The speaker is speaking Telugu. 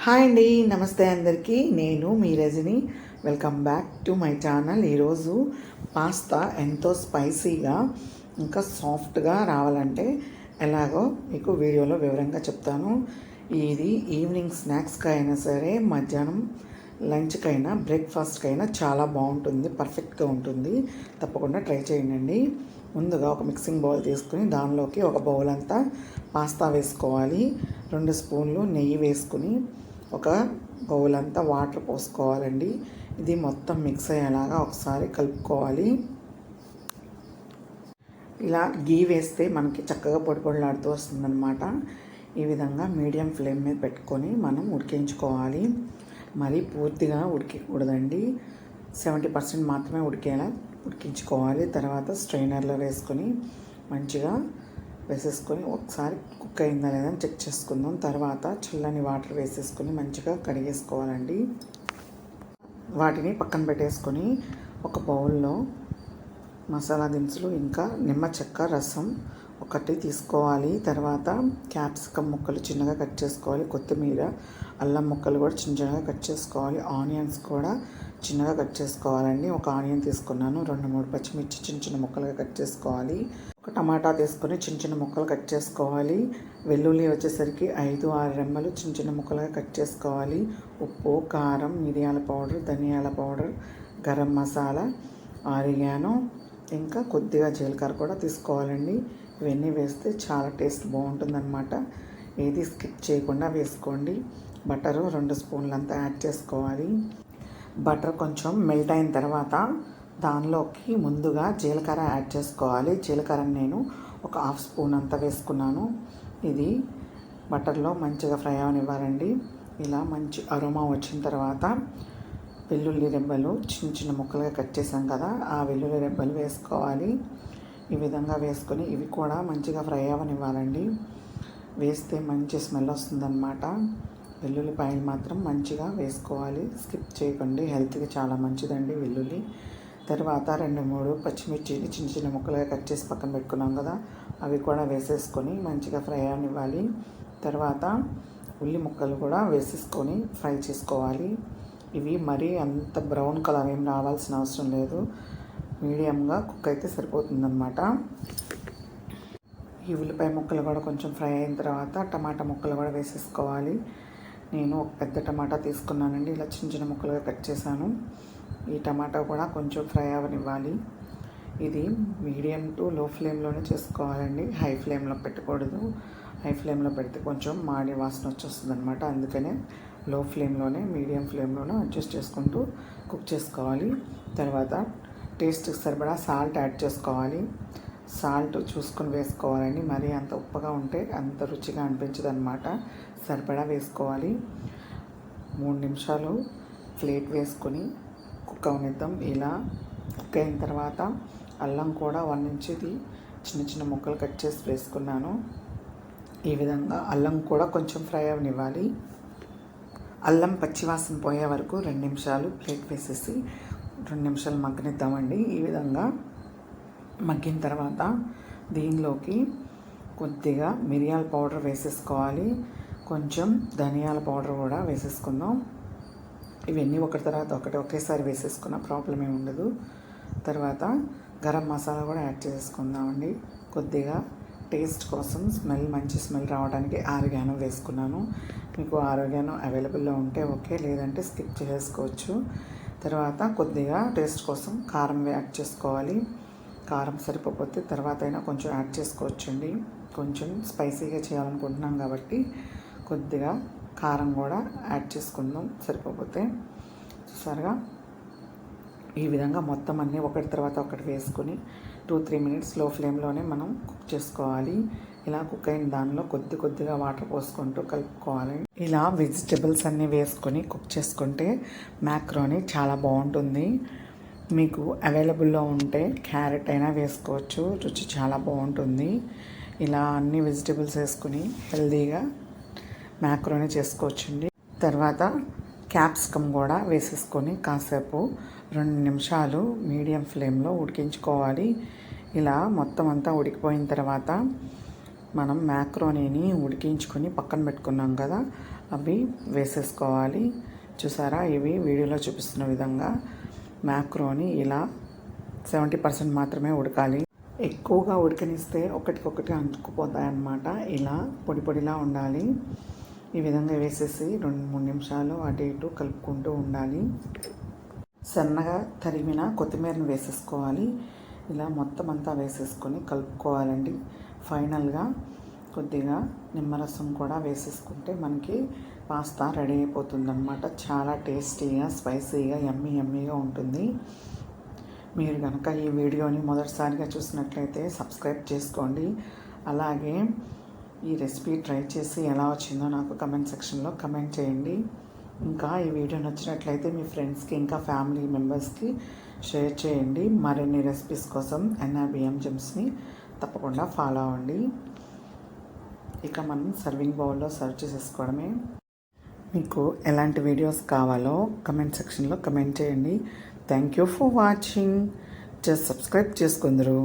హాయ్ అండి, నమస్తే అందరికీ. నేను మీ Rajani. Welcome back to my channel. ఈరోజు పాస్తా ఎంతో స్పైసీగా ఇంకా సాఫ్ట్గా రావాలంటే ఎలాగో మీకు వీడియోలో వివరంగా చెప్తాను. ఇది ఈవినింగ్ స్నాక్స్కి అయినా సరే, మధ్యాహ్నం లంచ్కైనా, బ్రేక్ఫాస్ట్కైనా చాలా బాగుంటుంది, పర్ఫెక్ట్గా ఉంటుంది. తప్పకుండా ట్రై చేయండి. ముందుగా ఒక మిక్సింగ్ బౌల్ తీసుకుని దానిలోకి ఒక బౌల్ అంతా పాస్తా వేసుకోవాలి. 2 స్పూన్లు నెయ్యి వేసుకుని ఒక బౌల్ అంతా వాటర్ పోసుకోవాలండి. ఇది మొత్తం మిక్స్ అయ్యేలాగా ఒకసారి కలుపుకోవాలి. ఇలా గీ వేస్తే మనకి చక్కగా పొడి పొడిలాడుతూ వస్తుందన్నమాట. ఈ విధంగా మీడియం ఫ్లేమ్ మీద పెట్టుకొని మనం ఉడికించుకోవాలి. మరీ పూర్తిగా ఉడికకూడదండి, 70% మాత్రమే ఉడికించుకోవాలి. తర్వాత స్ట్రైనర్లో వేసుకొని మంచిగా వేసేసుకొని ఒకసారి కుక్ అయిందా లేదా చెక్ చేసుకుందాం. తర్వాత చల్లని వాటర్ వేసేసుకొని మంచిగా కడిగేసుకోవాలండి. వాటిని పక్కన పెట్టేసుకొని ఒక బౌల్లో మసాలా దినుసులు ఇంకా నిమ్మ చెక్క రసం ఒకటి తీసుకోవాలి. తర్వాత క్యాప్సికమ్ ముక్కలు చిన్నగా కట్ చేసుకోవాలి. కొత్తిమీర, అల్లం ముక్కలు కూడా చిన్నగా కట్ చేసుకోవాలి. ఆనియన్స్ కూడా చిన్నగా కట్ చేసుకోవాలండి. ఒక ఆనియన్ తీసుకున్నాను. 2-3 పచ్చిమిర్చి చిన్న ముక్కలుగా కట్ చేసుకోవాలి. ఒక టమాటా తీసుకొని చిన్న ముక్కలు కట్ చేసుకోవాలి. వెల్లుల్లి వచ్చేసరికి 5-6 రెమ్మలు చిన్న ముక్కలుగా కట్ చేసుకోవాలి. ఉప్పు, కారం, మిరియాల పౌడర్, ధనియాల పౌడర్, గరం మసాలా, ఆరిగానో, ఇంకా కొద్దిగా జీలకర్ర కూడా తీసుకోవాలండి. ఇవన్నీ వేస్తే చాలా టేస్ట్ బాగుంటుందన్నమాట. ఏది స్కిప్ చేయకుండా వేసుకోండి. బటరు 2 స్పూన్లంతా యాడ్ చేసుకోవాలి. బటర్ కొంచెం మెల్ట్ అయిన తర్వాత దానిలోకి ముందుగా జీలకర్ర యాడ్ చేసుకోవాలి. జీలకర్ర నేను ఒక 1/2 స్పూన్ అంతా వేసుకున్నాను. ఇది బటర్లో మంచిగా ఫ్రై అవనివ్వాలండి. ఇలా మంచి అరోమా వచ్చిన తర్వాత వెల్లుల్లి రెబ్బలు చిన్న ముక్కలుగా కట్ చేసాం కదా, ఆ వెల్లుల్లి రెబ్బలు వేసుకోవాలి. ఈ విధంగా వేసుకొని ఇవి కూడా మంచిగా ఫ్రై అవనివ్వాలండి. వేస్తే మంచి స్మెల్ వస్తుందన్నమాట. వెల్లుల్లిపాయలు మాత్రం మంచిగా వేసుకోవాలి, స్కిప్ చేయకండి. హెల్త్కి చాలా మంచిదండి వెల్లుల్లి. తర్వాత 2-3 పచ్చిమిర్చిని చిన్న ముక్కలుగా కట్ చేసి పక్కన పెట్టుకున్నాం కదా, అవి కూడా వేసేసుకొని మంచిగా ఫ్రై అవనివ్వాలి. తర్వాత ఉల్లి ముక్కలు కూడా వేసేసుకొని ఫ్రై చేసుకోవాలి. ఇవి మరీ అంత బ్రౌన్ కలర్ ఏం రావాల్సిన అవసరం లేదు, మీడియంగా కుక్ అయితే సరిపోతుందన్నమాట. ఈ ఉల్లిపాయ ముక్కలు కూడా కొంచెం ఫ్రై అయిన తర్వాత టమాటా ముక్కలు కూడా వేసేసుకోవాలి. నేను ఒక పెద్ద టమాటా తీసుకున్నానండి, ఇలా చిన్న ముక్కలుగా కట్ చేశాను. ఈ టమాటా కూడా కొంచెం ఫ్రై అవనివ్వాలి. ఇది మీడియం టు లో ఫ్లేమ్లోనే చేసుకోవాలండి, హై ఫ్లేమ్లో పెట్టకూడదు. హై ఫ్లేమ్లో పెడితే కొంచెం మాడి వాసన వచ్చేస్తుంది అనమాట. అందుకనే లో ఫ్లేమ్లోనే, మీడియం ఫ్లేమ్లోనే అడ్జస్ట్ చేసుకుంటూ కుక్ చేసుకోవాలి. తర్వాత టేస్ట్కి సరిపడా సాల్ట్ యాడ్ చేసుకోవాలి. సాల్ట్ చూసుకొని వేసుకోవాలండి, మరీ అంత ఉప్పగా ఉంటే అంత రుచిగా అనిపించదు అనమాట. సరిపడా వేసుకోవాలి. 3 నిమిషాలు ప్లేట్ వేసుకొని కుక్ అవనిద్దాం. ఇలా కుక్ అయిన తర్వాత అల్లం కూడా 1 ఇంచుది చిన్న ముక్కలు కట్ చేసి వేసుకున్నాను. ఈ విధంగా అల్లం కూడా కొంచెం ఫ్రై అవనివ్వాలి. అల్లం పచ్చివాసన పోయే వరకు 2 నిమిషాలు ప్లేట్ వేసేసి 2 నిమిషాలు మగ్గనిద్దామండి. ఈ విధంగా మగ్గిన తర్వాత దీనిలోకి కొద్దిగా మిరియాల పౌడర్ వేసేసుకోవాలి. కొంచెం ధనియాల పౌడర్ కూడా వేసేసుకుందాం. ఇవన్నీ ఒకటి తర్వాత ఒకటి ఒకేసారి వేసేసుకున్న ప్రాబ్లం ఏమి ఉండదు. తర్వాత గరం మసాలా కూడా యాడ్ చేసుకుందామండి. కొద్దిగా టేస్ట్ కోసం మంచి స్మెల్ రావడానికి ఆరిగానో వేసుకున్నాను. మీకు ఆరిగానో అవైలబుల్లో ఉంటే ఓకే, లేదంటే స్కిప్ చేసుకోవచ్చు. తర్వాత కొద్దిగా టేస్ట్ కోసం కారం యాడ్ చేసుకోవాలి. కారం సరిపోతే తర్వాత అయినా కొంచెం యాడ్ చేసుకోవచ్చండి. కొంచెం స్పైసీగా చేయాలనుకుంటున్నాం కాబట్టి కొద్దిగా కారం కూడా యాడ్ చేసుకుందాం సరిపోతే. సరిగా ఈ విధంగా మొత్తం అన్నీ ఒకటి తర్వాత ఒకటి వేసుకొని 2-3 మినిట్స్ లో ఫ్లేమ్లోనే మనం కుక్ చేసుకోవాలి. ఇలా కుక్ అయిన దానిలో కొద్దిగా వాటర్ పోసుకుంటూ కలుపుకోవాలి. ఇలా వెజిటబుల్స్ అన్నీ వేసుకొని కుక్ చేసుకుంటే మ్యాక్రోని చాలా బాగుంటుంది. మీకు అవైలబుల్లో ఉంటే క్యారెట్ అయినా వేసుకోవచ్చు, రుచి చాలా బాగుంటుంది. ఇలా అన్ని వెజిటబుల్స్ వేసుకుని హెల్తీగా మ్యాక్రోని చేసుకోవచ్చండి. తర్వాత క్యాప్సికమ్ కూడా వేసేసుకొని కాసేపు 2 నిమిషాలు మీడియం ఫ్లేమ్లో ఉడికించుకోవాలి. ఇలా మొత్తం అంతా ఉడికిపోయిన తర్వాత మనం మ్యాక్రోనీని ఉడికించుకొని పక్కన పెట్టుకున్నాం కదా, అవి వేసేసుకోవాలి. చూసారా, ఇవి వీడియోలో చూపిస్తున్న విధంగా మ్యాక్రోని ఇలా 70% మాత్రమే ఉడకాలి. ఎక్కువగా ఉడకనిస్తే ఒకటికొకటి అంటుకుపోతాయి అన్నమాట. ఇలా పొడి పొడిలా ఉండాలి. ఈ విధంగా వేసేసి 2-3 నిమిషాలు అటు ఇటు కలుపుకుంటూ ఉండాలి. సన్నగా తరిగిన కొత్తిమీరను వేసేసుకోవాలి. ఇలా మొత్తం అంతా వేసేసుకొని కలుపుకోవాలండి. ఫైనల్గా కొద్దిగా నిమ్మరసం కూడా వేసేసుకుంటే మనకి పాస్తా రెడీ అయిపోతుందన్నమాట. చాలా టేస్టీగా, స్పైసీగా, యమ్మీగా ఉంటుంది. మీరు కనుక ఈ వీడియోని మొదటిసారిగా చూసినట్లయితే సబ్స్క్రైబ్ చేసుకోండి. అలాగే ఈ రెసిపీ ట్రై చేసి ఎలా వచ్చిందో నాకు కమెంట్ సెక్షన్లో కమెంట్ చేయండి. ఇంకా ఈ వీడియో నచ్చినట్లయితే మీ ఫ్రెండ్స్కి ఇంకా ఫ్యామిలీ మెంబర్స్కి షేర్ చేయండి. మరిన్ని రెసిపీస్ కోసం NRBM జెమ్స్ని తప్పకుండా ఫాలో అవ్వండి. ఇక మనం సర్వింగ్ బౌల్లో సర్వ్ చేసేసుకోవడమే. మీకు ఎలాంటి వీడియోస్ కావాలో కమెంట్ సెక్షన్లో కమెంట్ చేయండి. Thank you for watching. Just subscribe చేసుకుందరు.